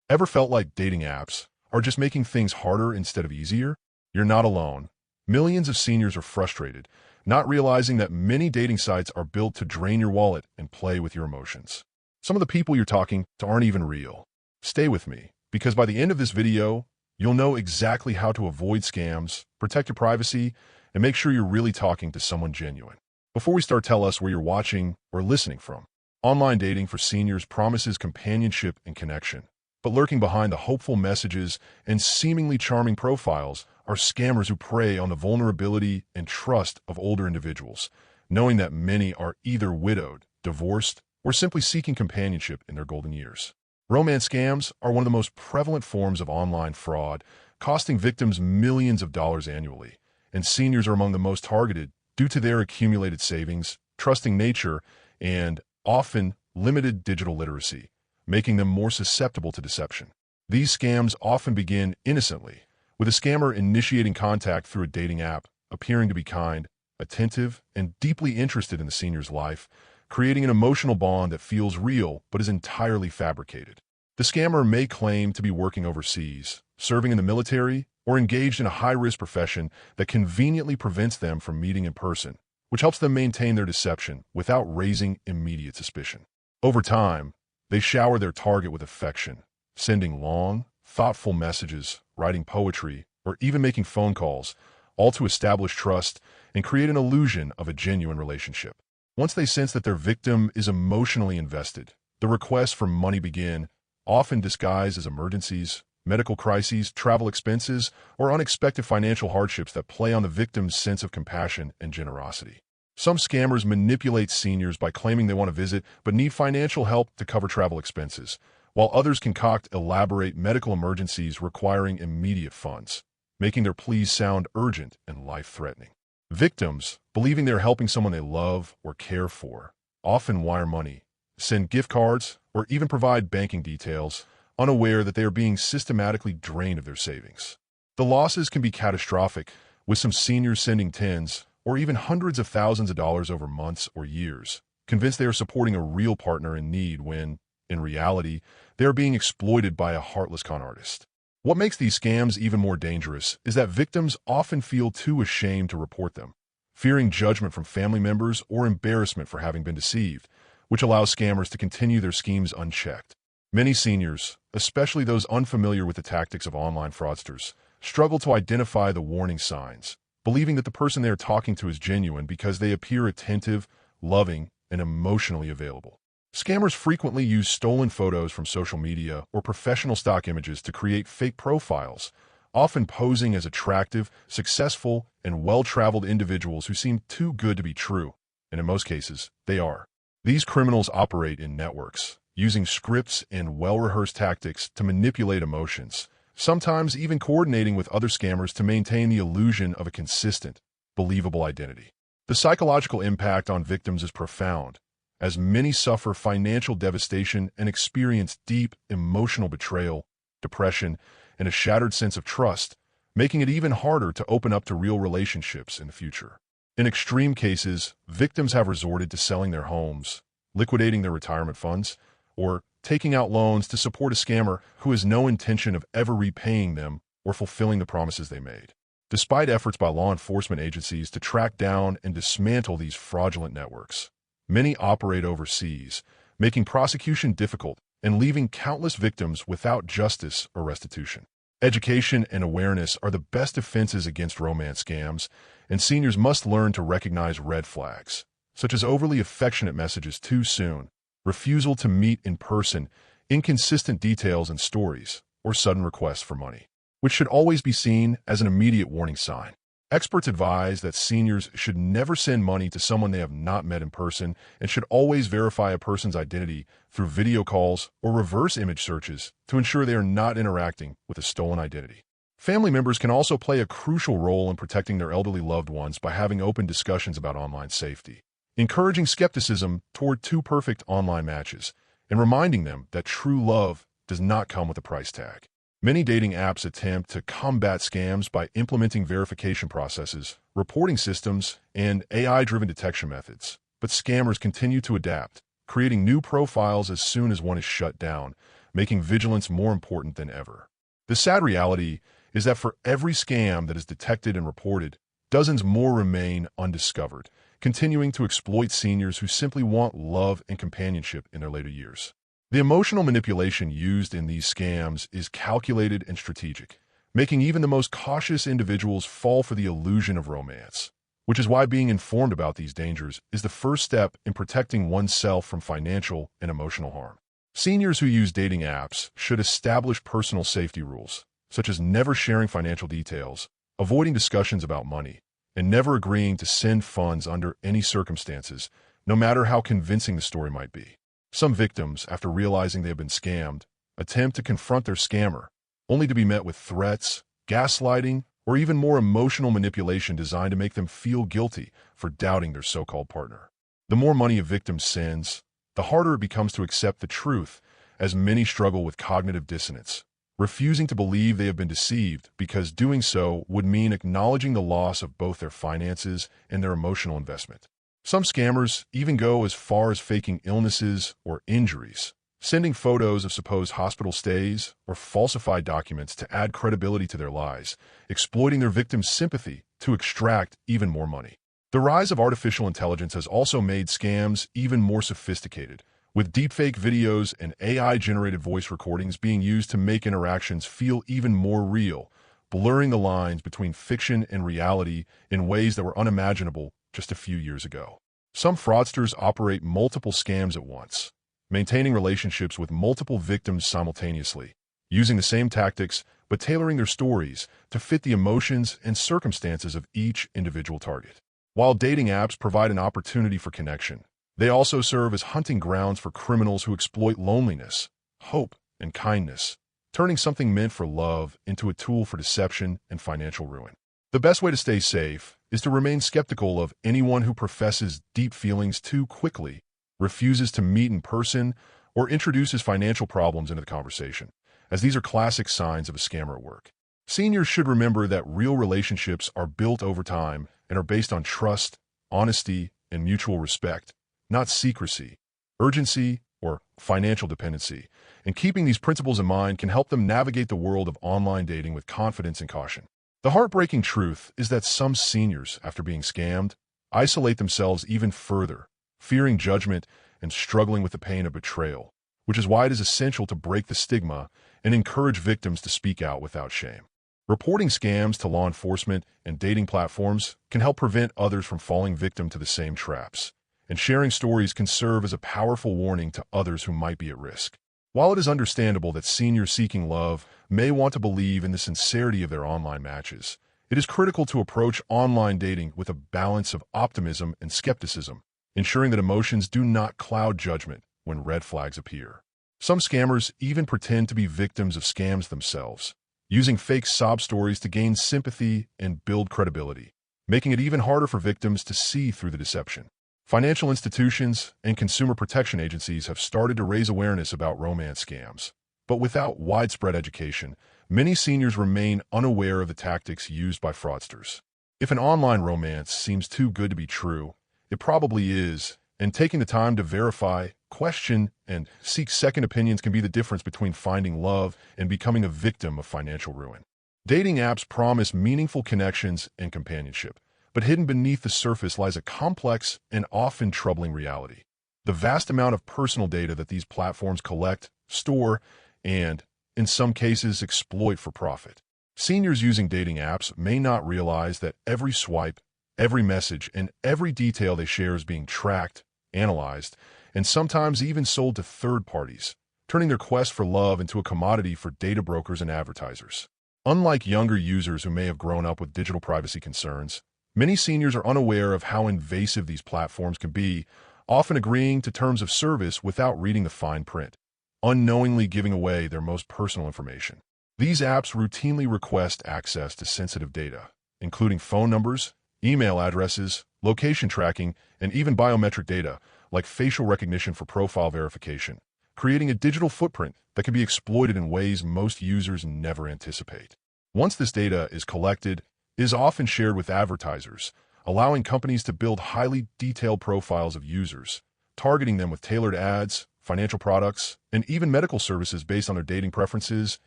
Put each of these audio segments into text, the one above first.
Ever felt like dating apps are just making things harder instead of easier? You're not alone. Millions of seniors are frustrated, not realizing that many dating sites are built to drain your wallet and play with your emotions. Some of the people you're talking to aren't even real. Stay with me, because by the end of this video, you'll know exactly how to avoid scams, protect your privacy, and make sure you're really talking to someone genuine. Before we start, tell us where you're watching or listening from. Online dating for seniors promises companionship and connection. But lurking behind the hopeful messages and seemingly charming profiles are scammers who prey on the vulnerability and trust of older individuals, knowing that many are either widowed, divorced, or simply seeking companionship in their golden years. Romance scams are one of the most prevalent forms of online fraud, costing victims millions of dollars annually, and seniors are among the most targeted due to their accumulated savings, trusting nature, and often limited digital literacy, making them more susceptible to deception. These scams often begin innocently, with a scammer initiating contact through a dating app, appearing to be kind, attentive, and deeply interested in the senior's life, creating an emotional bond that feels real but is entirely fabricated. The scammer may claim to be working overseas, serving in the military, or engaged in a high-risk profession that conveniently prevents them from meeting in person, which helps them maintain their deception without raising immediate suspicion. Over time, they shower their target with affection, sending long, thoughtful messages, writing poetry, or even making phone calls, all to establish trust and create an illusion of a genuine relationship. Once they sense that their victim is emotionally invested, the requests for money begin, often disguised as emergencies, medical crises, travel expenses, or unexpected financial hardships that play on the victim's sense of compassion and generosity. Some scammers manipulate seniors by claiming they want to visit but need financial help to cover travel expenses, while others concoct elaborate medical emergencies requiring immediate funds, making their pleas sound urgent and life-threatening. Victims, believing they're helping someone they love or care for, often wire money, send gift cards, or even provide banking details, unaware that they are being systematically drained of their savings. The losses can be catastrophic, with some seniors sending tens or even hundreds of thousands of dollars over months or years, convinced they are supporting a real partner in need when, in reality, they are being exploited by a heartless con artist. What makes these scams even more dangerous is that victims often feel too ashamed to report them, fearing judgment from family members or embarrassment for having been deceived, which allows scammers to continue their schemes unchecked. Many seniors, especially those unfamiliar with the tactics of online fraudsters, struggle to identify the warning signs, believing that the person they are talking to is genuine because they appear attentive, loving, and emotionally available. Scammers frequently use stolen photos from social media or professional stock images to create fake profiles, often posing as attractive, successful, and well-traveled individuals who seem too good to be true, and in most cases, they are. These criminals operate in networks, using scripts and well-rehearsed tactics to manipulate emotions, sometimes even coordinating with other scammers to maintain the illusion of a consistent, believable identity. The psychological impact on victims is profound, as many suffer financial devastation and experience deep emotional betrayal, depression, and a shattered sense of trust, making it even harder to open up to real relationships in the future. In extreme cases, victims have resorted to selling their homes, liquidating their retirement funds, or taking out loans to support a scammer who has no intention of ever repaying them or fulfilling the promises they made. Despite efforts by law enforcement agencies to track down and dismantle these fraudulent networks, many operate overseas, making prosecution difficult and leaving countless victims without justice or restitution. Education and awareness are the best defenses against romance scams, and seniors must learn to recognize red flags, such as overly affectionate messages too soon, refusal to meet in person, inconsistent details and stories, or sudden requests for money, which should always be seen as an immediate warning sign. Experts advise that seniors should never send money to someone they have not met in person and should always verify a person's identity through video calls or reverse image searches to ensure they are not interacting with a stolen identity. Family members can also play a crucial role in protecting their elderly loved ones by having open discussions about online safety, encouraging skepticism toward too perfect online matches, and reminding them that true love does not come with a price tag. Many dating apps attempt to combat scams by implementing verification processes, reporting systems, and AI-driven detection methods. But scammers continue to adapt, creating new profiles as soon as one is shut down, making vigilance more important than ever. The sad reality is that for every scam that is detected and reported, dozens more remain undiscovered, continuing to exploit seniors who simply want love and companionship in their later years. The emotional manipulation used in these scams is calculated and strategic, making even the most cautious individuals fall for the illusion of romance, which is why being informed about these dangers is the first step in protecting oneself from financial and emotional harm. Seniors who use dating apps should establish personal safety rules, such as never sharing financial details, avoiding discussions about money, and never agreeing to send funds under any circumstances, no matter how convincing the story might be. Some victims, after realizing they have been scammed, attempt to confront their scammer, only to be met with threats, gaslighting, or even more emotional manipulation designed to make them feel guilty for doubting their so-called partner. The more money a victim sends, the harder it becomes to accept the truth, as many struggle with cognitive dissonance, refusing to believe they have been deceived because doing so would mean acknowledging the loss of both their finances and their emotional investment. Some scammers even go as far as faking illnesses or injuries, sending photos of supposed hospital stays or falsified documents to add credibility to their lies, exploiting their victims' sympathy to extract even more money. The rise of artificial intelligence has also made scams even more sophisticated, with deepfake videos and AI-generated voice recordings being used to make interactions feel even more real, blurring the lines between fiction and reality in ways that were unimaginable just a few years ago. Some fraudsters operate multiple scams at once, maintaining relationships with multiple victims simultaneously, using the same tactics but tailoring their stories to fit the emotions and circumstances of each individual target. While dating apps provide an opportunity for connection, they also serve as hunting grounds for criminals who exploit loneliness, hope, and kindness, turning something meant for love into a tool for deception and financial ruin. The best way to stay safe is to remain skeptical of anyone who professes deep feelings too quickly, refuses to meet in person, or introduces financial problems into the conversation, as these are classic signs of a scammer at work. Seniors should remember that real relationships are built over time and are based on trust, honesty, and mutual respect, not secrecy, urgency, or financial dependency. And keeping these principles in mind can help them navigate the world of online dating with confidence and caution. The heartbreaking truth is that some seniors, after being scammed, isolate themselves even further, fearing judgment and struggling with the pain of betrayal, which is why it is essential to break the stigma and encourage victims to speak out without shame. Reporting scams to law enforcement and dating platforms can help prevent others from falling victim to the same traps, and sharing stories can serve as a powerful warning to others who might be at risk. While it is understandable that seniors seeking love may want to believe in the sincerity of their online matches, it is critical to approach online dating with a balance of optimism and skepticism, ensuring that emotions do not cloud judgment when red flags appear. Some scammers even pretend to be victims of scams themselves, using fake sob stories to gain sympathy and build credibility, making it even harder for victims to see through the deception. Financial institutions and consumer protection agencies have started to raise awareness about romance scams, but without widespread education, many seniors remain unaware of the tactics used by fraudsters. If an online romance seems too good to be true, it probably is, and taking the time to verify, question, and seek second opinions can be the difference between finding love and becoming a victim of financial ruin. Dating apps promise meaningful connections and companionship, but hidden beneath the surface lies a complex and often troubling reality. The vast amount of personal data that these platforms collect, store, and, in some cases, exploit for profit. Seniors using dating apps may not realize that every swipe, every message, and every detail they share is being tracked, analyzed, and sometimes even sold to third parties, turning their quest for love into a commodity for data brokers and advertisers. Unlike younger users who may have grown up with digital privacy concerns, many seniors are unaware of how invasive these platforms can be, often agreeing to terms of service without reading the fine print, unknowingly giving away their most personal information. These apps routinely request access to sensitive data, including phone numbers, email addresses, location tracking, and even biometric data, like facial recognition for profile verification, creating a digital footprint that can be exploited in ways most users never anticipate. Once this data is collected, it is often shared with advertisers, allowing companies to build highly detailed profiles of users, targeting them with tailored ads, financial products, and even medical services based on their dating preferences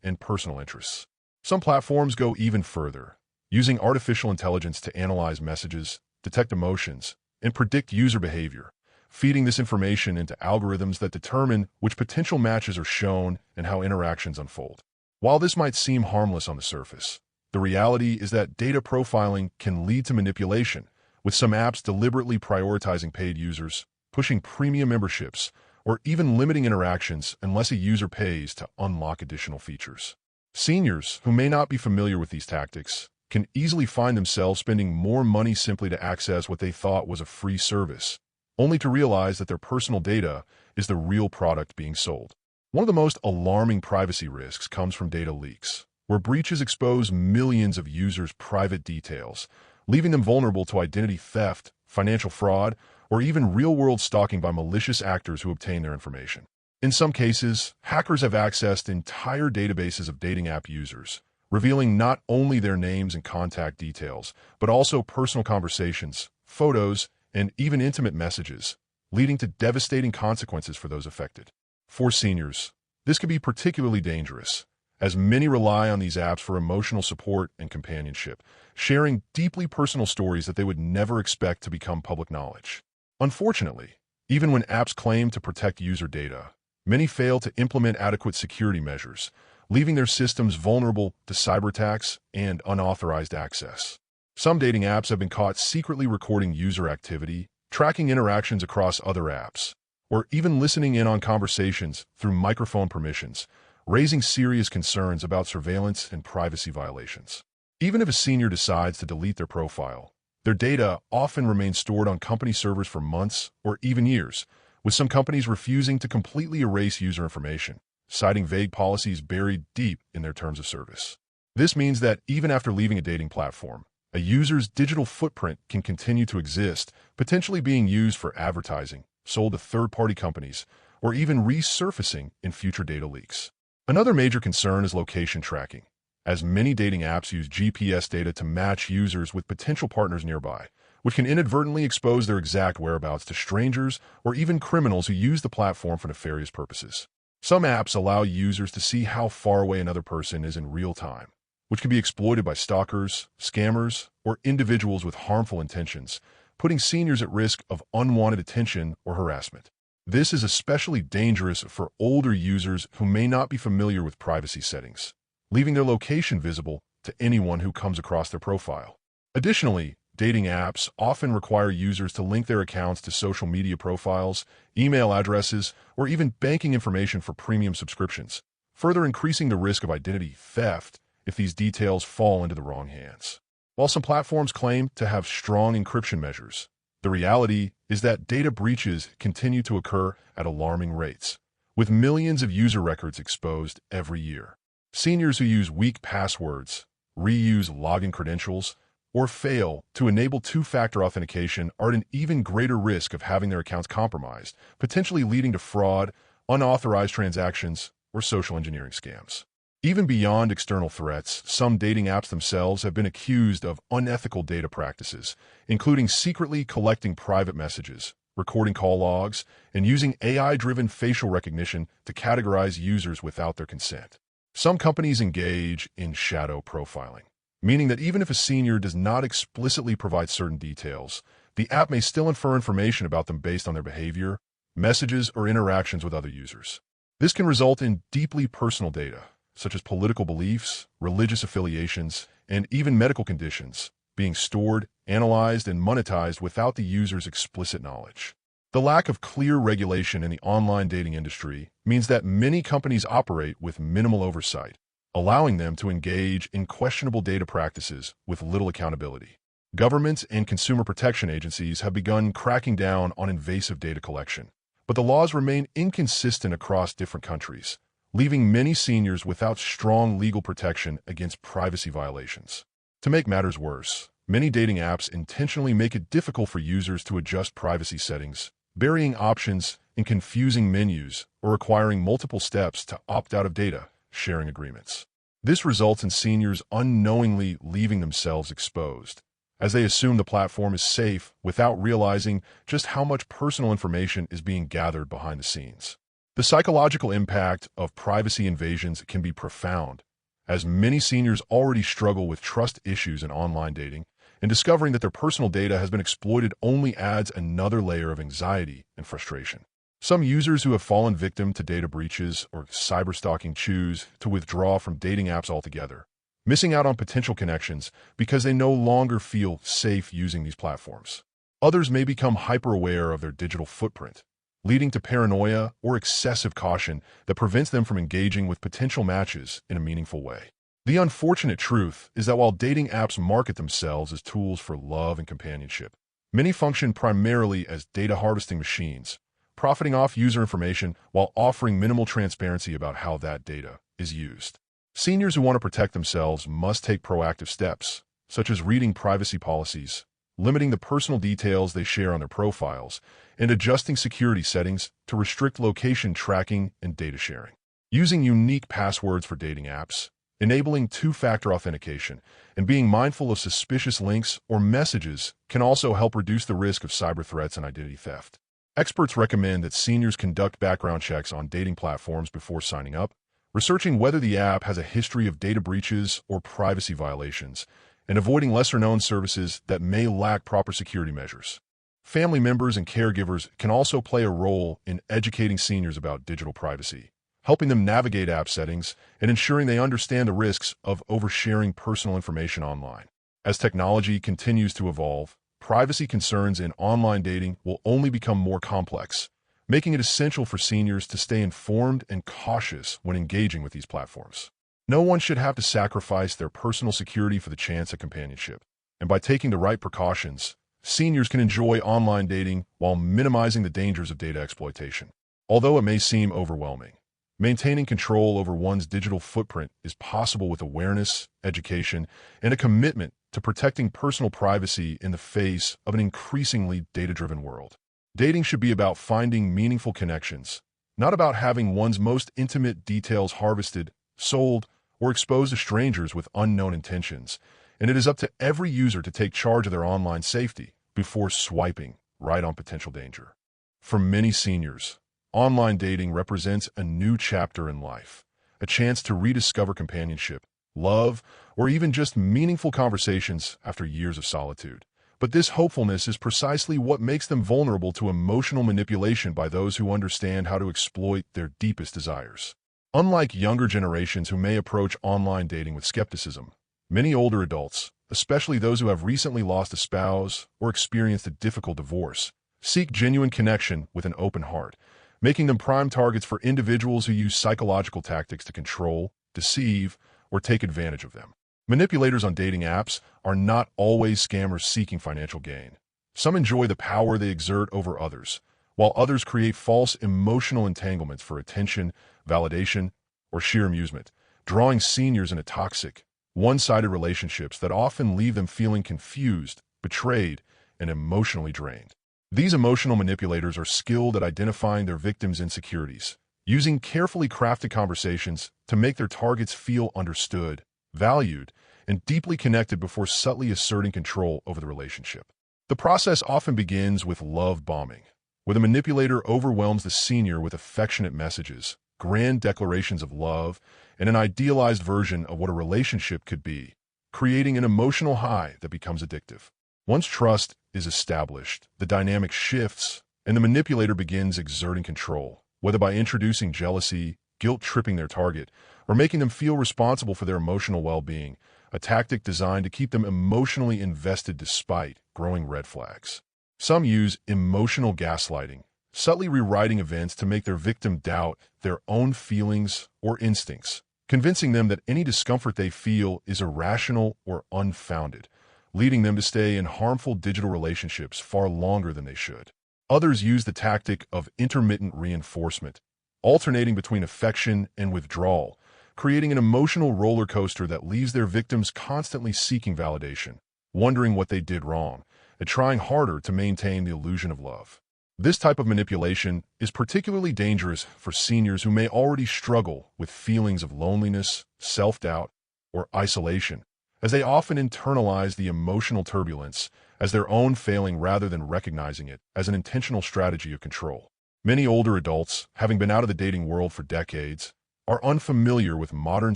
and personal interests. Some platforms go even further, using artificial intelligence to analyze messages, detect emotions, and predict user behavior, feeding this information into algorithms that determine which potential matches are shown and how interactions unfold. While this might seem harmless on the surface, the reality is that data profiling can lead to manipulation, with some apps deliberately prioritizing paid users, pushing premium memberships, or even limiting interactions unless a user pays to unlock additional features. Seniors who may not be familiar with these tactics can easily find themselves spending more money simply to access what they thought was a free service, only to realize that their personal data is the real product being sold. One of the most alarming privacy risks comes from data leaks, where breaches expose millions of users' private details, leaving them vulnerable to identity theft, financial fraud, or even real-world stalking by malicious actors who obtain their information. In some cases, hackers have accessed entire databases of dating app users, revealing not only their names and contact details, but also personal conversations, photos, and even intimate messages, leading to devastating consequences for those affected. For seniors, this can be particularly dangerous, as many rely on these apps for emotional support and companionship, sharing deeply personal stories that they would never expect to become public knowledge. Unfortunately, even when apps claim to protect user data, many fail to implement adequate security measures, leaving their systems vulnerable to cyber attacks and unauthorized access. Some dating apps have been caught secretly recording user activity, tracking interactions across other apps, or even listening in on conversations through microphone permissions, raising serious concerns about surveillance and privacy violations. Even if a senior decides to delete their profile, their data often remains stored on company servers for months or even years, with some companies refusing to completely erase user information, citing vague policies buried deep in their terms of service. This means that even after leaving a dating platform, a user's digital footprint can continue to exist, potentially being used for advertising, sold to third-party companies, or even resurfacing in future data leaks. Another major concern is location tracking, as many dating apps use GPS data to match users with potential partners nearby, which can inadvertently expose their exact whereabouts to strangers or even criminals who use the platform for nefarious purposes. Some apps allow users to see how far away another person is in real time, which can be exploited by stalkers, scammers, or individuals with harmful intentions, putting seniors at risk of unwanted attention or harassment. This is especially dangerous for older users who may not be familiar with privacy settings, leaving their location visible to anyone who comes across their profile. Additionally, dating apps often require users to link their accounts to social media profiles, email addresses, or even banking information for premium subscriptions, further increasing the risk of identity theft if these details fall into the wrong hands. While some platforms claim to have strong encryption measures, the reality is that data breaches continue to occur at alarming rates, with millions of user records exposed every year. Seniors who use weak passwords, reuse login credentials, or fail to enable two-factor authentication are at an even greater risk of having their accounts compromised, potentially leading to fraud, unauthorized transactions, or social engineering scams. Even beyond external threats, some dating apps themselves have been accused of unethical data practices, including secretly collecting private messages, recording call logs, and using AI-driven facial recognition to categorize users without their consent. Some companies engage in shadow profiling, meaning that even if a senior does not explicitly provide certain details, the app may still infer information about them based on their behavior, messages, or interactions with other users. This can result in deeply personal data, such as political beliefs, religious affiliations, and even medical conditions, being stored, analyzed, and monetized without the user's explicit knowledge. The lack of clear regulation in the online dating industry means that many companies operate with minimal oversight, allowing them to engage in questionable data practices with little accountability. Governments and consumer protection agencies have begun cracking down on invasive data collection, but the laws remain inconsistent across different countries, leaving many seniors without strong legal protection against privacy violations. To make matters worse, many dating apps intentionally make it difficult for users to adjust privacy settings, burying options in confusing menus or requiring multiple steps to opt out of data sharing agreements. This results in seniors unknowingly leaving themselves exposed, as they assume the platform is safe without realizing just how much personal information is being gathered behind the scenes. The psychological impact of privacy invasions can be profound, as many seniors already struggle with trust issues in online dating, and discovering that their personal data has been exploited only adds another layer of anxiety and frustration. Some users who have fallen victim to data breaches or cyberstalking choose to withdraw from dating apps altogether, missing out on potential connections because they no longer feel safe using these platforms. Others may become hyper-aware of their digital footprint, leading to paranoia or excessive caution that prevents them from engaging with potential matches in a meaningful way. The unfortunate truth is that while dating apps market themselves as tools for love and companionship, many function primarily as data harvesting machines, profiting off user information while offering minimal transparency about how that data is used. Seniors who want to protect themselves must take proactive steps, such as reading privacy policies, limiting the personal details they share on their profiles, and adjusting security settings to restrict location tracking and data sharing. Using unique passwords for dating apps, enabling two-factor authentication, and being mindful of suspicious links or messages can also help reduce the risk of cyber threats and identity theft. Experts recommend that seniors conduct background checks on dating platforms before signing up, researching whether the app has a history of data breaches or privacy violations, and avoiding lesser-known services that may lack proper security measures. Family members and caregivers can also play a role in educating seniors about digital privacy, helping them navigate app settings and ensuring they understand the risks of oversharing personal information online. As technology continues to evolve, privacy concerns in online dating will only become more complex, making it essential for seniors to stay informed and cautious when engaging with these platforms. No one should have to sacrifice their personal security for the chance at companionship. And by taking the right precautions, seniors can enjoy online dating while minimizing the dangers of data exploitation. Although it may seem overwhelming, maintaining control over one's digital footprint is possible with awareness, education, and a commitment to protecting personal privacy in the face of an increasingly data-driven world. Dating should be about finding meaningful connections, not about having one's most intimate details harvested, sold, or exposed to strangers with unknown intentions, and it is up to every user to take charge of their online safety before swiping right on potential danger. For many seniors, online dating represents a new chapter in life, a chance to rediscover companionship, love, or even just meaningful conversations after years of solitude. But this hopefulness is precisely what makes them vulnerable to emotional manipulation by those who understand how to exploit their deepest desires. Unlike younger generations who may approach online dating with skepticism, many older adults, especially those who have recently lost a spouse or experienced a difficult divorce, seek genuine connection with an open heart, making them prime targets for individuals who use psychological tactics to control, deceive, or take advantage of them. Manipulators on dating apps are not always scammers seeking financial gain. Some enjoy the power they exert over others, while others create false emotional entanglements for attention, validation, or sheer amusement, drawing seniors into toxic, one-sided relationships that often leave them feeling confused, betrayed, and emotionally drained. These emotional manipulators are skilled at identifying their victims' insecurities, using carefully crafted conversations to make their targets feel understood, valued, and deeply connected before subtly asserting control over the relationship. The process often begins with love bombing, where the manipulator overwhelms the senior with affectionate messages, grand declarations of love, and an idealized version of what a relationship could be, creating an emotional high that becomes addictive. Once trust is established, the dynamic shifts, and the manipulator begins exerting control, whether by introducing jealousy, guilt-tripping their target, or making them feel responsible for their emotional well-being, a tactic designed to keep them emotionally invested despite growing red flags. Some use emotional gaslighting, subtly rewriting events to make their victim doubt their own feelings or instincts, convincing them that any discomfort they feel is irrational or unfounded, leading them to stay in harmful digital relationships far longer than they should. Others use the tactic of intermittent reinforcement, alternating between affection and withdrawal, creating an emotional roller coaster that leaves their victims constantly seeking validation, wondering what they did wrong, and trying harder to maintain the illusion of love. This type of manipulation is particularly dangerous for seniors who may already struggle with feelings of loneliness, self-doubt, or isolation, as they often internalize the emotional turbulence as their own failing rather than recognizing it as an intentional strategy of control. Many older adults, having been out of the dating world for decades, are unfamiliar with modern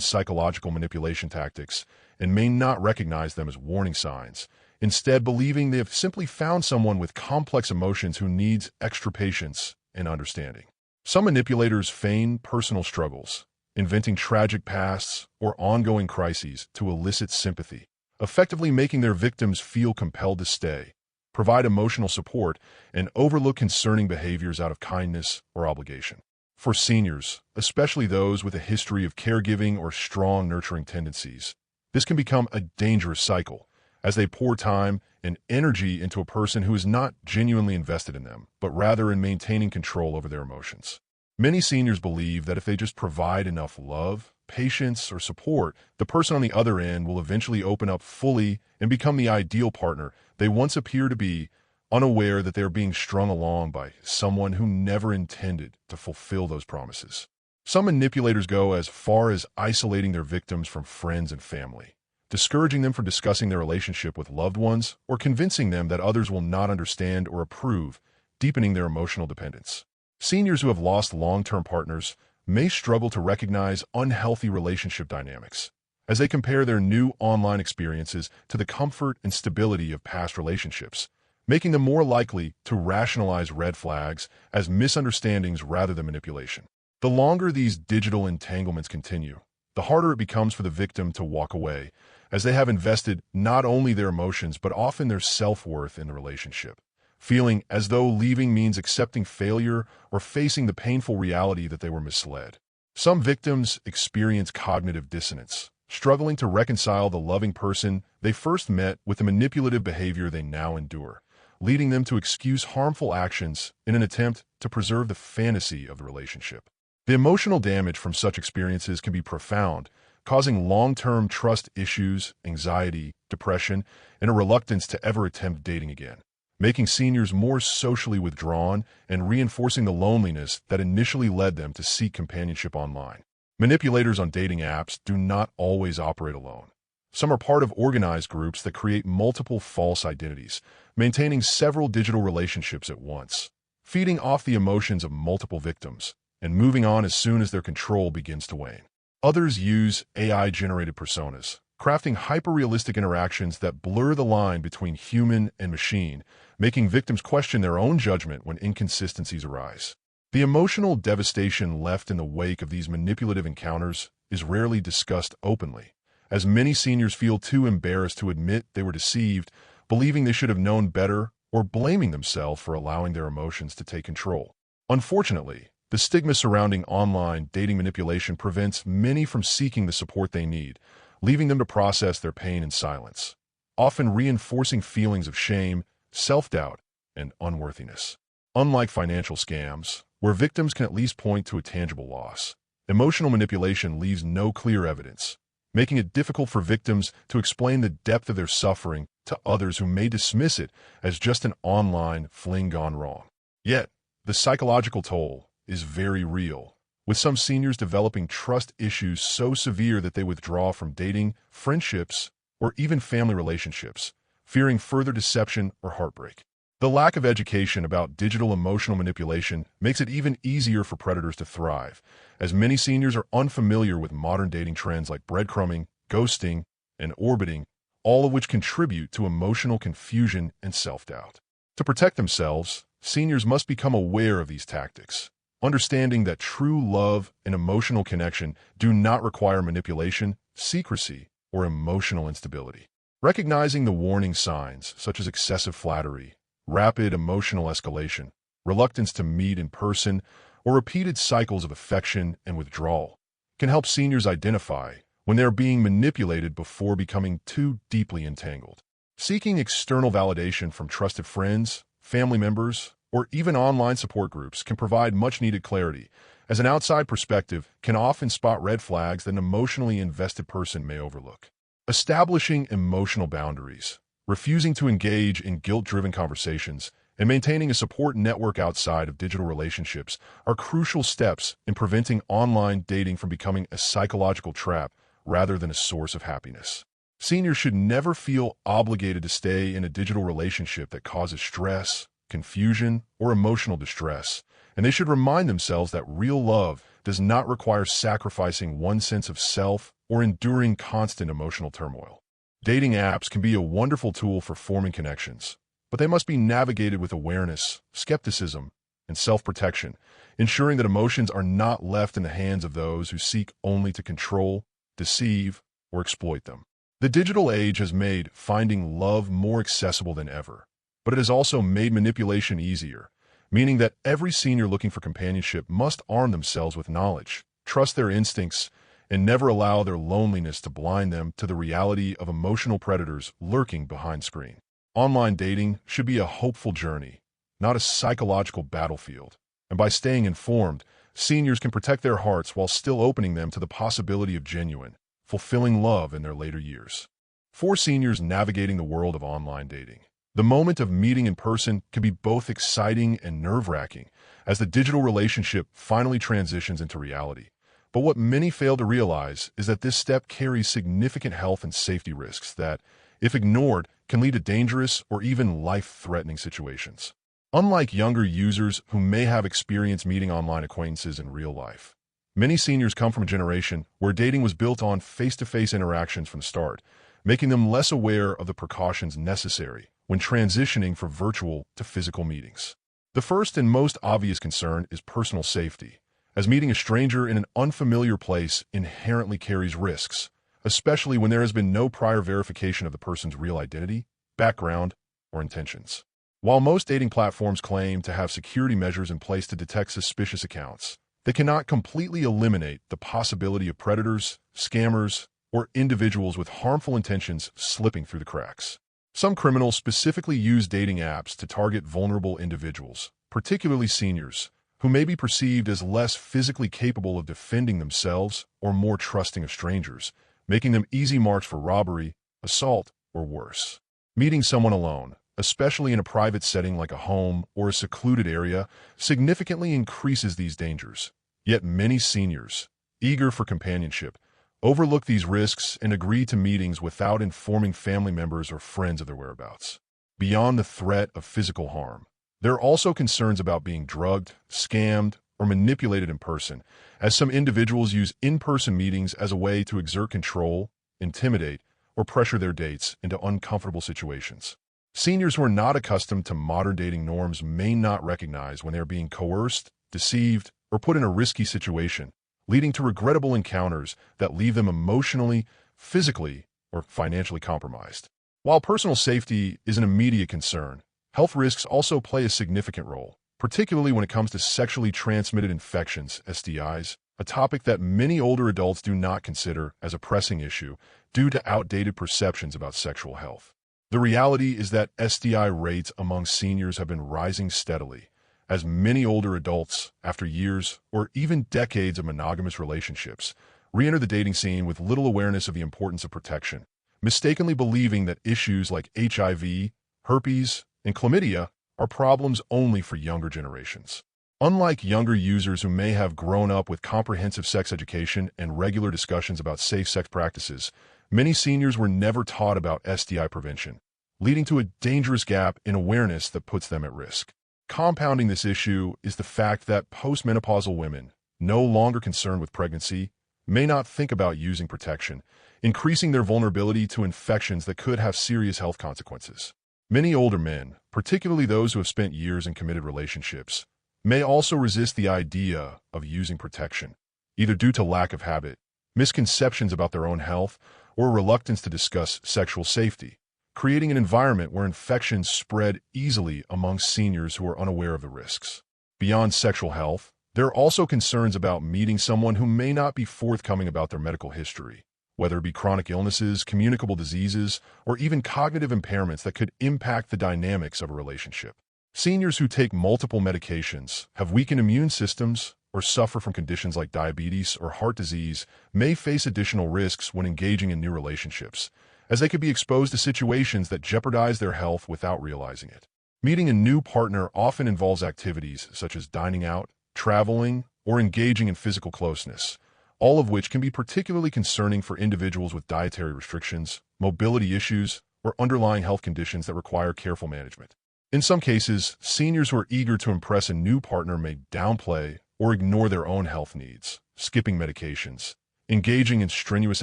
psychological manipulation tactics and may not recognize them as warning signs, instead believing they have simply found someone with complex emotions who needs extra patience and understanding. Some manipulators feign personal struggles, inventing tragic pasts or ongoing crises to elicit sympathy, effectively making their victims feel compelled to stay, provide emotional support, and overlook concerning behaviors out of kindness or obligation. For seniors, especially those with a history of caregiving or strong nurturing tendencies, this can become a dangerous cycle, as they pour time and energy into a person who is not genuinely invested in them, but rather in maintaining control over their emotions. Many seniors believe that if they just provide enough love, patience, or support, the person on the other end will eventually open up fully and become the ideal partner they once appear to be, unaware that they are being strung along by someone who never intended to fulfill those promises. Some manipulators go as far as isolating their victims from friends and family, discouraging them from discussing their relationship with loved ones, or convincing them that others will not understand or approve, deepening their emotional dependence. Seniors who have lost long-term partners may struggle to recognize unhealthy relationship dynamics as they compare their new online experiences to the comfort and stability of past relationships, making them more likely to rationalize red flags as misunderstandings rather than manipulation. The longer these digital entanglements continue, the harder it becomes for the victim to walk away, as they have invested not only their emotions but often their self-worth in the relationship, feeling as though leaving means accepting failure or facing the painful reality that they were misled. Some victims experience cognitive dissonance, struggling to reconcile the loving person they first met with the manipulative behavior they now endure, leading them to excuse harmful actions in an attempt to preserve the fantasy of the relationship. The emotional damage from such experiences can be profound, causing long-term trust issues, anxiety, depression, and a reluctance to ever attempt dating again, making seniors more socially withdrawn and reinforcing the loneliness that initially led them to seek companionship online. Manipulators on dating apps do not always operate alone. Some are part of organized groups that create multiple false identities, maintaining several digital relationships at once, feeding off the emotions of multiple victims, and moving on as soon as their control begins to wane. Others use AI-generated personas, crafting hyper-realistic interactions that blur the line between human and machine, making victims question their own judgment when inconsistencies arise. The emotional devastation left in the wake of these manipulative encounters is rarely discussed openly, as many seniors feel too embarrassed to admit they were deceived, believing they should have known better, or blaming themselves for allowing their emotions to take control. Unfortunately, the stigma surrounding online dating manipulation prevents many from seeking the support they need, leaving them to process their pain in silence, often reinforcing feelings of shame, self-doubt, and unworthiness. Unlike financial scams, where victims can at least point to a tangible loss, emotional manipulation leaves no clear evidence, making it difficult for victims to explain the depth of their suffering to others who may dismiss it as just an online fling gone wrong. Yet, the psychological toll is very real, with some seniors developing trust issues so severe that they withdraw from dating, friendships, or even family relationships, fearing further deception or heartbreak. The lack of education about digital emotional manipulation makes it even easier for predators to thrive, as many seniors are unfamiliar with modern dating trends like breadcrumbing, ghosting, and orbiting, all of which contribute to emotional confusion and self-doubt. To protect themselves, seniors must become aware of these tactics, understanding that true love and emotional connection do not require manipulation, secrecy, or emotional instability. Recognizing the warning signs, such as excessive flattery, rapid emotional escalation, reluctance to meet in person, or repeated cycles of affection and withdrawal, can help seniors identify when they are being manipulated before becoming too deeply entangled. Seeking external validation from trusted friends, family members, or even online support groups can provide much-needed clarity, as an outside perspective can often spot red flags that an emotionally invested person may overlook. Establishing emotional boundaries, refusing to engage in guilt-driven conversations, and maintaining a support network outside of digital relationships are crucial steps in preventing online dating from becoming a psychological trap rather than a source of happiness. Seniors should never feel obligated to stay in a digital relationship that causes stress, confusion, or emotional distress, and they should remind themselves that real love does not require sacrificing one's sense of self or enduring constant emotional turmoil. Dating apps can be a wonderful tool for forming connections, but they must be navigated with awareness, skepticism, and self-protection, ensuring that emotions are not left in the hands of those who seek only to control, deceive, or exploit them. The digital age has made finding love more accessible than ever, but it has also made manipulation easier, meaning that every senior looking for companionship must arm themselves with knowledge, trust their instincts, and never allow their loneliness to blind them to the reality of emotional predators lurking behind screen. Online dating should be a hopeful journey, not a psychological battlefield. And by staying informed, seniors can protect their hearts while still opening them to the possibility of genuine, fulfilling love in their later years. For seniors navigating the world of online dating, the moment of meeting in person can be both exciting and nerve-wracking as the digital relationship finally transitions into reality. But what many fail to realize is that this step carries significant health and safety risks that, if ignored, can lead to dangerous or even life-threatening situations. Unlike younger users who may have experienced meeting online acquaintances in real life, many seniors come from a generation where dating was built on face-to-face interactions from the start, making them less aware of the precautions necessary when transitioning from virtual to physical meetings. The first and most obvious concern is personal safety, as meeting a stranger in an unfamiliar place inherently carries risks, especially when there has been no prior verification of the person's real identity, background, or intentions. While most dating platforms claim to have security measures in place to detect suspicious accounts, they cannot completely eliminate the possibility of predators, scammers, or individuals with harmful intentions slipping through the cracks. Some criminals specifically use dating apps to target vulnerable individuals, particularly seniors, who may be perceived as less physically capable of defending themselves or more trusting of strangers, making them easy marks for robbery, assault, or worse. Meeting someone alone, especially in a private setting like a home or a secluded area, significantly increases these dangers. Yet many seniors, eager for companionship, overlook these risks and agree to meetings without informing family members or friends of their whereabouts. Beyond the threat of physical harm, there are also concerns about being drugged, scammed, or manipulated in person, as some individuals use in-person meetings as a way to exert control, intimidate, or pressure their dates into uncomfortable situations. Seniors who are not accustomed to modern dating norms may not recognize when they are being coerced, deceived, or put in a risky situation, leading to regrettable encounters that leave them emotionally, physically, or financially compromised. While personal safety is an immediate concern, health risks also play a significant role, particularly when it comes to sexually transmitted infections, STIs, a topic that many older adults do not consider as a pressing issue due to outdated perceptions about sexual health. The reality is that STI rates among seniors have been rising steadily, as many older adults, after years or even decades of monogamous relationships, re-enter the dating scene with little awareness of the importance of protection, mistakenly believing that issues like HIV, herpes, and chlamydia are problems only for younger generations. Unlike younger users who may have grown up with comprehensive sex education and regular discussions about safe sex practices, many seniors were never taught about STI prevention, leading to a dangerous gap in awareness that puts them at risk. Compounding this issue is the fact that postmenopausal women, no longer concerned with pregnancy, may not think about using protection, increasing their vulnerability to infections that could have serious health consequences. Many older men, particularly those who have spent years in committed relationships, may also resist the idea of using protection, either due to lack of habit, misconceptions about their own health, or reluctance to discuss sexual safety, creating an environment where infections spread easily among seniors who are unaware of the risks. Beyond sexual health, there are also concerns about meeting someone who may not be forthcoming about their medical history, whether it be chronic illnesses, communicable diseases, or even cognitive impairments that could impact the dynamics of a relationship. Seniors who take multiple medications, have weakened immune systems, or suffer from conditions like diabetes or heart disease may face additional risks when engaging in new relationships, as they could be exposed to situations that jeopardize their health without realizing it. Meeting a new partner often involves activities such as dining out, traveling, or engaging in physical closeness, all of which can be particularly concerning for individuals with dietary restrictions, mobility issues, or underlying health conditions that require careful management. In some cases, seniors who are eager to impress a new partner may downplay or ignore their own health needs, skipping medications, engaging in strenuous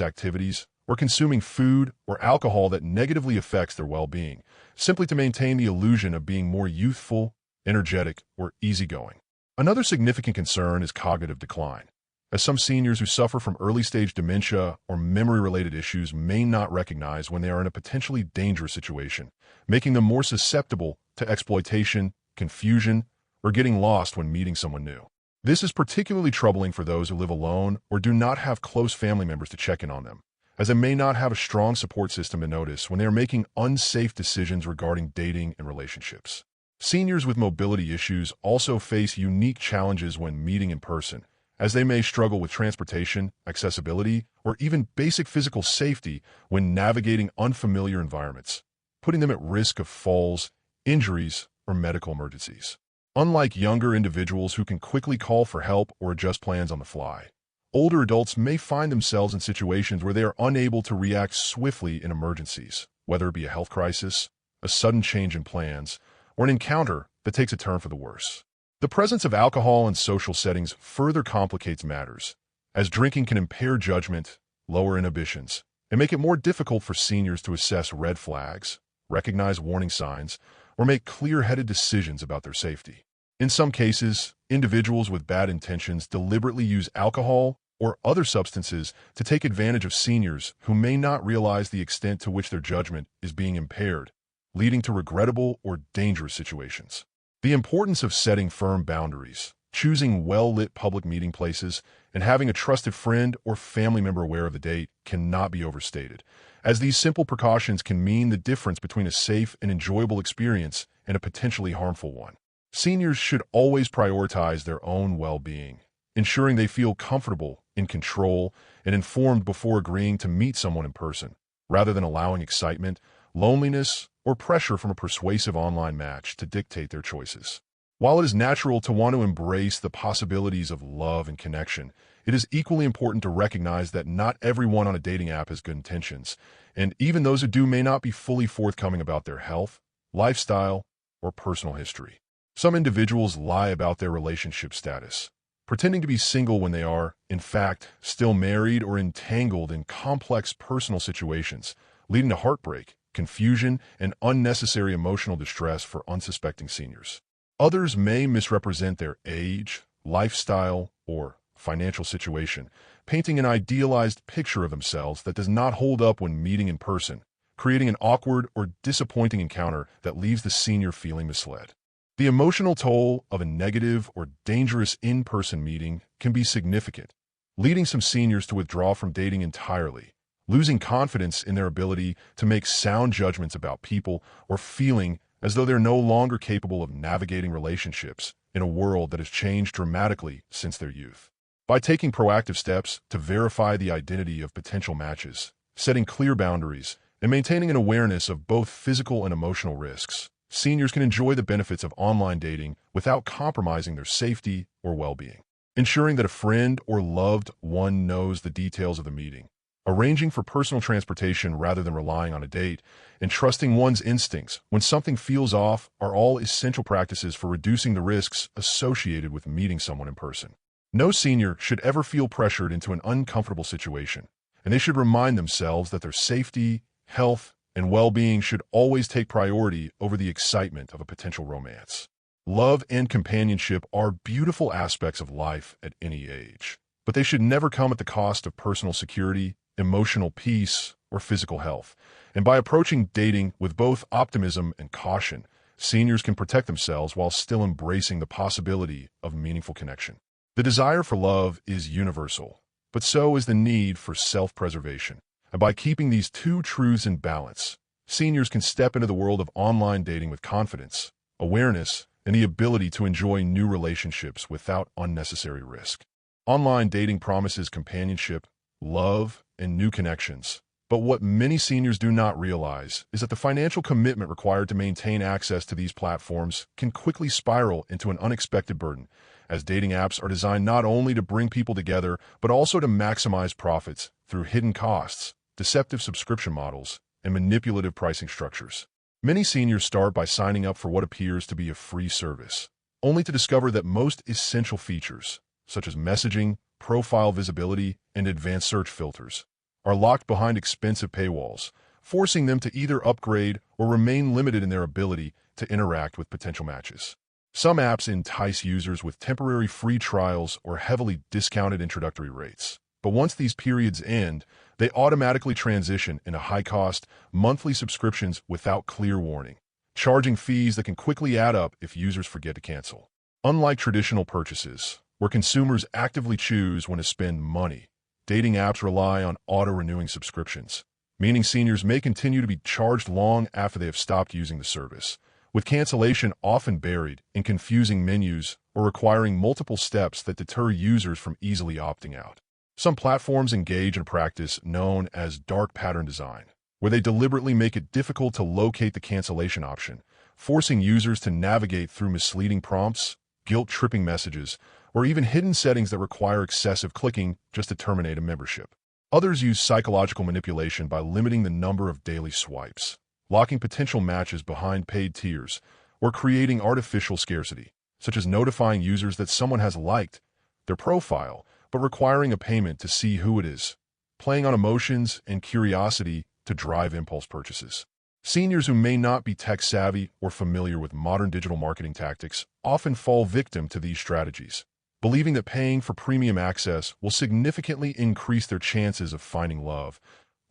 activities, or consuming food or alcohol that negatively affects their well-being, simply to maintain the illusion of being more youthful, energetic, or easygoing. Another significant concern is cognitive decline, as some seniors who suffer from early-stage dementia or memory-related issues may not recognize when they are in a potentially dangerous situation, making them more susceptible to exploitation, confusion, or getting lost when meeting someone new. This is particularly troubling for those who live alone or do not have close family members to check in on them, as they may not have a strong support system to notice when they are making unsafe decisions regarding dating and relationships. Seniors with mobility issues also face unique challenges when meeting in person, as they may struggle with transportation, accessibility, or even basic physical safety when navigating unfamiliar environments, putting them at risk of falls, injuries, or medical emergencies. Unlike younger individuals who can quickly call for help or adjust plans on the fly, older adults may find themselves in situations where they are unable to react swiftly in emergencies, whether it be a health crisis, a sudden change in plans, or an encounter that takes a turn for the worse. The presence of alcohol in social settings further complicates matters, as drinking can impair judgment, lower inhibitions, and make it more difficult for seniors to assess red flags, recognize warning signs, or make clear-headed decisions about their safety. In some cases, individuals with bad intentions deliberately use alcohol or other substances to take advantage of seniors who may not realize the extent to which their judgment is being impaired, leading to regrettable or dangerous situations. The importance of setting firm boundaries, choosing well-lit public meeting places, and having a trusted friend or family member aware of the date cannot be overstated, as these simple precautions can mean the difference between a safe and enjoyable experience and a potentially harmful one. Seniors should always prioritize their own well-being, ensuring they feel comfortable, in control, and informed before agreeing to meet someone in person, rather than allowing excitement, loneliness, or pressure from a persuasive online match to dictate their choices. While it is natural to want to embrace the possibilities of love and connection, it is equally important to recognize that not everyone on a dating app has good intentions, and even those who do may not be fully forthcoming about their health, lifestyle, or personal history. Some individuals lie about their relationship status, pretending to be single when they are, in fact, still married or entangled in complex personal situations, leading to heartbreak, confusion, and unnecessary emotional distress for unsuspecting seniors. Others may misrepresent their age, lifestyle, or financial situation, painting an idealized picture of themselves that does not hold up when meeting in person, creating an awkward or disappointing encounter that leaves the senior feeling misled. The emotional toll of a negative or dangerous in-person meeting can be significant, leading some seniors to withdraw from dating entirely, losing confidence in their ability to make sound judgments about people, or feeling as though they're no longer capable of navigating relationships in a world that has changed dramatically since their youth. By taking proactive steps to verify the identity of potential matches, setting clear boundaries, and maintaining an awareness of both physical and emotional risks, seniors can enjoy the benefits of online dating without compromising their safety or well-being. Ensuring that a friend or loved one knows the details of the meeting, arranging for personal transportation rather than relying on a date, and trusting one's instincts when something feels off are all essential practices for reducing the risks associated with meeting someone in person. No senior should ever feel pressured into an uncomfortable situation, and they should remind themselves that their safety, health, and well-being should always take priority over the excitement of a potential romance. Love and companionship are beautiful aspects of life at any age, but they should never come at the cost of personal security, emotional peace, or physical health. And by approaching dating with both optimism and caution, seniors can protect themselves while still embracing the possibility of meaningful connection. The desire for love is universal, but so is the need for self-preservation. And by keeping these two truths in balance, seniors can step into the world of online dating with confidence, awareness, and the ability to enjoy new relationships without unnecessary risk. Online dating promises companionship, love, and new connections. But what many seniors do not realize is that the financial commitment required to maintain access to these platforms can quickly spiral into an unexpected burden, as dating apps are designed not only to bring people together, but also to maximize profits through hidden costs, deceptive subscription models, and manipulative pricing structures. Many seniors start by signing up for what appears to be a free service, only to discover that most essential features, such as messaging, profile visibility, and advanced search filters, are locked behind expensive paywalls, forcing them to either upgrade or remain limited in their ability to interact with potential matches. Some apps entice users with temporary free trials or heavily discounted introductory rates. But once these periods end, they automatically transition into high-cost, monthly subscriptions without clear warning, charging fees that can quickly add up if users forget to cancel. Unlike traditional purchases, where consumers actively choose when to spend money, dating apps rely on auto-renewing subscriptions, meaning seniors may continue to be charged long after they have stopped using the service, with cancellation often buried in confusing menus or requiring multiple steps that deter users from easily opting out. Some platforms engage in a practice known as dark pattern design, where they deliberately make it difficult to locate the cancellation option, forcing users to navigate through misleading prompts, guilt-tripping messages, or even hidden settings that require excessive clicking just to terminate a membership. Others use psychological manipulation by limiting the number of daily swipes, locking potential matches behind paid tiers, or creating artificial scarcity, such as notifying users that someone has liked their profile, but requiring a payment to see who it is, playing on emotions and curiosity to drive impulse purchases. Seniors who may not be tech-savvy or familiar with modern digital marketing tactics often fall victim to these strategies, believing that paying for premium access will significantly increase their chances of finding love,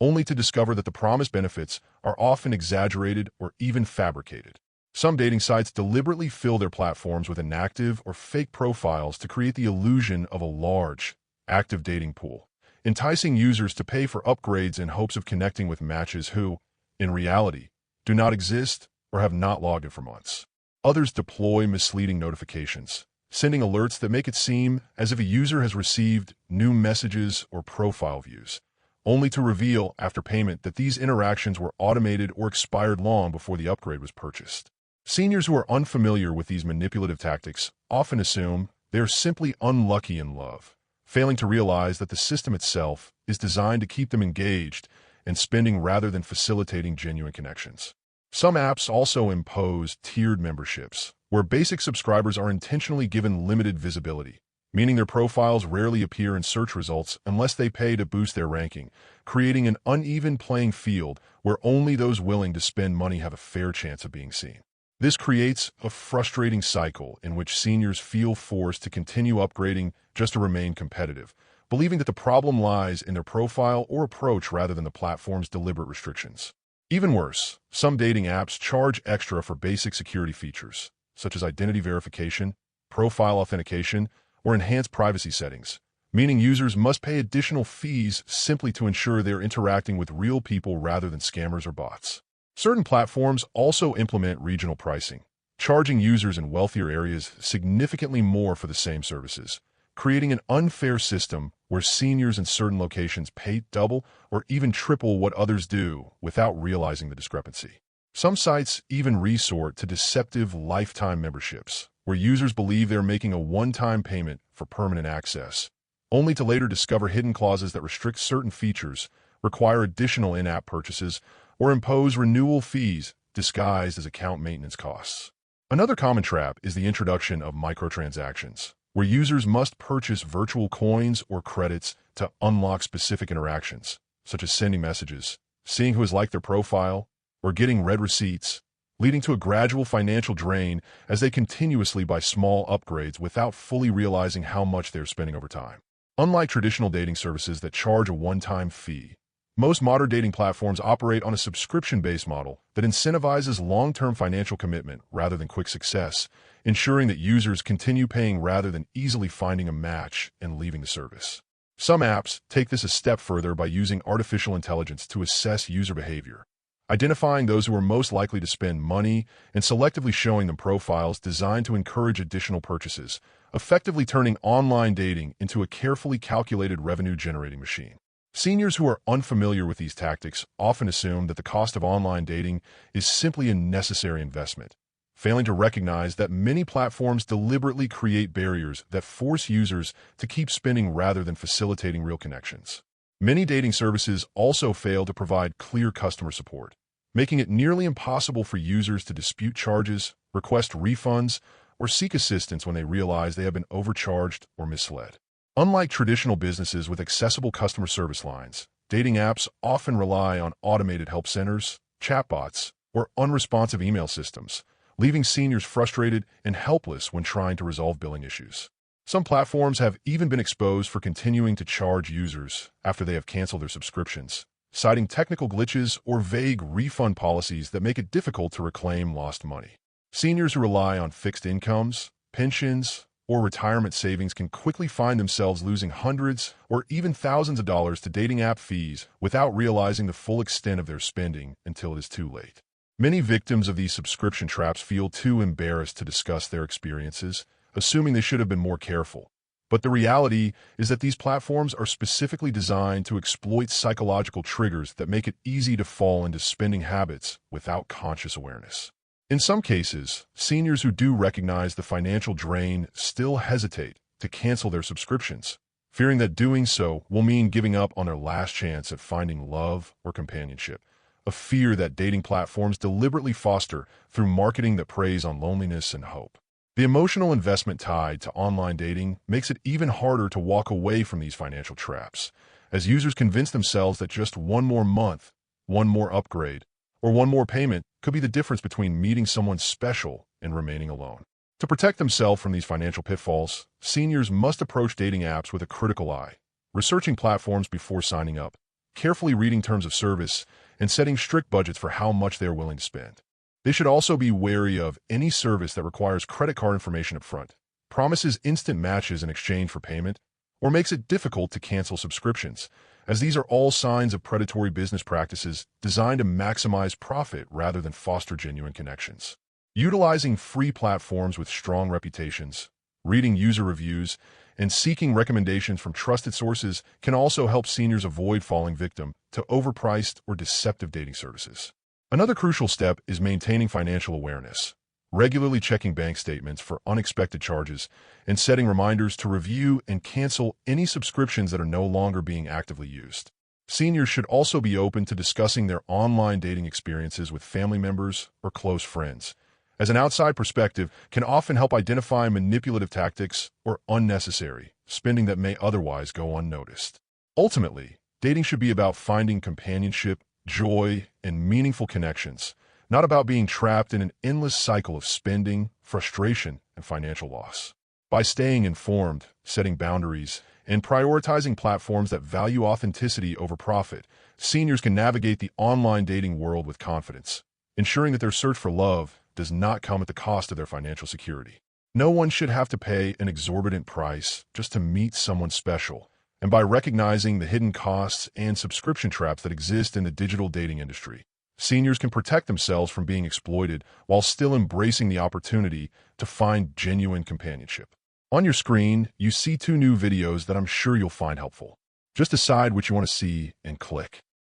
only to discover that the promised benefits are often exaggerated or even fabricated. Some dating sites deliberately fill their platforms with inactive or fake profiles to create the illusion of a large, active dating pool, enticing users to pay for upgrades in hopes of connecting with matches who, in reality, do not exist or have not logged in for months. Others deploy misleading notifications, sending alerts that make it seem as if a user has received new messages or profile views, only to reveal after payment that these interactions were automated or expired long before the upgrade was purchased. Seniors who are unfamiliar with these manipulative tactics often assume they are simply unlucky in love, failing to realize that the system itself is designed to keep them engaged and spending rather than facilitating genuine connections. Some apps also impose tiered memberships, where basic subscribers are intentionally given limited visibility, meaning their profiles rarely appear in search results unless they pay to boost their ranking, creating an uneven playing field where only those willing to spend money have a fair chance of being seen. This creates a frustrating cycle in which seniors feel forced to continue upgrading just to remain competitive, believing that the problem lies in their profile or approach rather than the platform's deliberate restrictions. Even worse, some dating apps charge extra for basic security features, such as identity verification, profile authentication, or enhanced privacy settings, meaning users must pay additional fees simply to ensure they're interacting with real people rather than scammers or bots. Certain platforms also implement regional pricing, charging users in wealthier areas significantly more for the same services, creating an unfair system where seniors in certain locations pay double or even triple what others do without realizing the discrepancy. Some sites even resort to deceptive lifetime memberships, where users believe they're making a one-time payment for permanent access, only to later discover hidden clauses that restrict certain features, require additional in-app purchases, or impose renewal fees disguised as account maintenance costs. Another common trap is the introduction of microtransactions, where users must purchase virtual coins or credits to unlock specific interactions, such as sending messages, seeing who has liked their profile, or getting red receipts, leading to a gradual financial drain as they continuously buy small upgrades without fully realizing how much they're spending over time. Unlike traditional dating services that charge a one-time fee, most modern dating platforms operate on a subscription-based model that incentivizes long-term financial commitment rather than quick success, ensuring that users continue paying rather than easily finding a match and leaving the service. Some apps take this a step further by using artificial intelligence to assess user behavior, identifying those who are most likely to spend money and selectively showing them profiles designed to encourage additional purchases, effectively turning online dating into a carefully calculated revenue-generating machine. Seniors who are unfamiliar with these tactics often assume that the cost of online dating is simply a necessary investment, failing to recognize that many platforms deliberately create barriers that force users to keep spending rather than facilitating real connections. Many dating services also fail to provide clear customer support, making it nearly impossible for users to dispute charges, request refunds, or seek assistance when they realize they have been overcharged or misled. Unlike traditional businesses with accessible customer service lines, dating apps often rely on automated help centers, chatbots, or unresponsive email systems, leaving seniors frustrated and helpless when trying to resolve billing issues. Some platforms have even been exposed for continuing to charge users after they have canceled their subscriptions, citing technical glitches or vague refund policies that make it difficult to reclaim lost money. Seniors who rely on fixed incomes, pensions, or retirement savings can quickly find themselves losing hundreds or even thousands of dollars to dating app fees without realizing the full extent of their spending until it is too late. Many victims of these subscription traps feel too embarrassed to discuss their experiences, assuming they should have been more careful. But the reality is that these platforms are specifically designed to exploit psychological triggers that make it easy to fall into spending habits without conscious awareness. In some cases, seniors who do recognize the financial drain still hesitate to cancel their subscriptions, fearing that doing so will mean giving up on their last chance at finding love or companionship, a fear that dating platforms deliberately foster through marketing that preys on loneliness and hope. The emotional investment tied to online dating makes it even harder to walk away from these financial traps, as users convince themselves that just one more month, one more upgrade, or one more payment could be the difference between meeting someone special and remaining alone. To protect themselves from these financial pitfalls, seniors must approach dating apps with a critical eye, researching platforms before signing up, carefully reading terms of service, and setting strict budgets for how much they are willing to spend. They should also be wary of any service that requires credit card information up front, promises instant matches in exchange for payment, or makes it difficult to cancel subscriptions, as these are all signs of predatory business practices designed to maximize profit rather than foster genuine connections. Utilizing free platforms with strong reputations, reading user reviews, and seeking recommendations from trusted sources can also help seniors avoid falling victim to overpriced or deceptive dating services. Another crucial step is maintaining financial awareness, regularly checking bank statements for unexpected charges, and setting reminders to review and cancel any subscriptions that are no longer being actively used. Seniors should also be open to discussing their online dating experiences with family members or close friends, as an outside perspective can often help identify manipulative tactics or unnecessary spending that may otherwise go unnoticed. Ultimately, dating should be about finding companionship, joy, and meaningful connections, not about being trapped in an endless cycle of spending, frustration, and financial loss. By staying informed, setting boundaries, and prioritizing platforms that value authenticity over profit, seniors can navigate the online dating world with confidence, ensuring that their search for love does not come at the cost of their financial security. No one should have to pay an exorbitant price just to meet someone special, and by recognizing the hidden costs and subscription traps that exist in the digital dating industry, seniors can protect themselves from being exploited while still embracing the opportunity to find genuine companionship. On your screen, you see two new videos that I'm sure you'll find helpful. Just decide what you want to see and click.